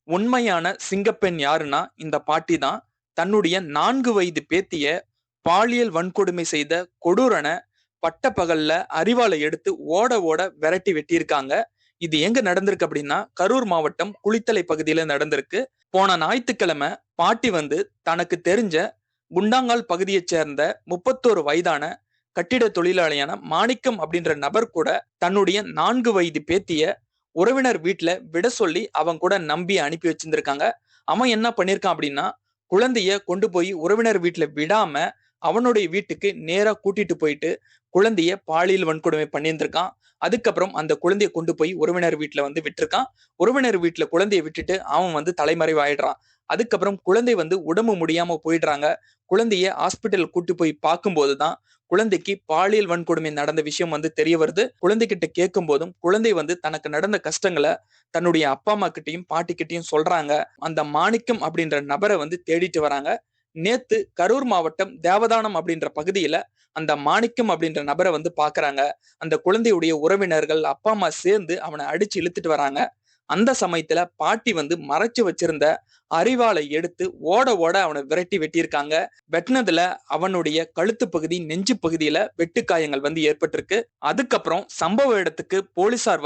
உண்மையான சிங்கப்பெண் யாருன்னா இந்த பாட்டி தான். தன்னுடைய 4 வயது பேத்திய பாலியல் வன்கொடுமை செய்த கொடூரன பட்டப்பகல்ல அரிவாளை எடுத்து ஓட ஓட விரட்டி வெட்டியிருக்காங்க. இது எங்க நடந்திருக்கு அப்படின்னா கரூர் மாவட்டம் குளித்தலை பகுதியில நடந்திருக்கு. போன ஞாயிற்றுக்கிழமை பாட்டி தனக்கு தெரிஞ்ச குண்டாங்கால் பகுதியைச் சேர்ந்த 31 வயதான கட்டிட தொழிலாளியான மாணிக்கம் அப்படின்ற நபர் கூட தன்னுடைய 4 வயது பேத்திய உறவினர் வீட்டுல விட சொல்லி அவங்க கூட நம்பி அனுப்பி வச்சிருந்திருக்காங்க. அவன் என்ன பண்ணிருக்கான் அப்படின்னா குழந்தைய கொண்டு போய் உறவினர் வீட்டுல விடாம அவனுடைய வீட்டுக்கு நேரா கூட்டிட்டு போயிட்டு குழந்தைய பாலியல் வன்கொடுமை பண்ணியிருந்திருக்கான். அதுக்கப்புறம் அந்த குழந்தைய கொண்டு போய் உறவினர் வீட்டுல விட்டிருக்கான். உறவினர் வீட்டுல குழந்தைய விட்டுட்டு அவன் தலைமறைவு ஆயிடுறான். அதுக்கப்புறம் குழந்தை உடம்பு முடியாம போயிடுறாங்க. குழந்தைய ஹாஸ்பிட்டல் கூட்டி போய் பார்க்கும்போதுதான் குழந்தைக்கு பாலியல் வன்கொடுமை நடந்த விஷயம் தெரிய வருது. குழந்தைகிட்ட கேட்கும் போதும் குழந்தை தனக்கு நடந்த கஷ்டங்களை தன்னுடைய அப்பா அம்மா கிட்டையும் பாட்டி கிட்டையும் சொல்றாங்க. அந்த மாணிக்கம் அப்படின்ற நபரை தேடிட்டு வராங்க. நேத்து கரூர் மாவட்டம் தேவதானம் அப்படின்ற பகுதியில அந்த மாணிக்கம் அப்படின்ற நபரை பாக்குறாங்க. அந்த குழந்தையுடைய உறவினர்கள் அப்பா அம்மா சேர்ந்து அவனை அடிச்சு இழுத்துட்டு வராங்க. அந்த சமயத்துல பாட்டி மறைச்சு வச்சிருந்த அரிவாளை எடுத்து ஓட ஓட அவனை விரட்டி வெட்டியிருக்காங்க. வெட்டினதுல அவனுடைய கழுத்து பகுதி நெஞ்சு பகுதியில வெட்டுக்காயங்கள் ஏற்பட்டிருக்கு. அதுக்கப்புறம் சம்பவ இடத்துக்கு போலீசார்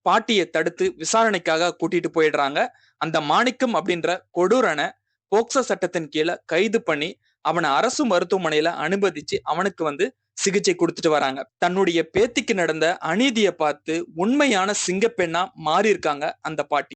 பாட்டியை தடுத்து விசாரணைக்காக கூட்டிட்டு போயிடுறாங்க. அந்த மாணிக்கம் அப்படின்ற கொடூரனை போக்சோ சட்டத்தின் கீழே கைது பண்ணி அவனை அரசு மருத்துவமனையில அனுமதிச்சு அவனுக்கு சிகிச்சை கொடுத்துட்டு வராங்க. தன்னுடைய பேத்திக்கு நடந்த அநீதியை பார்த்து உண்மையான சிங்கப்பெண்ணா மாறி இருக்காங்க அந்த பாட்டி.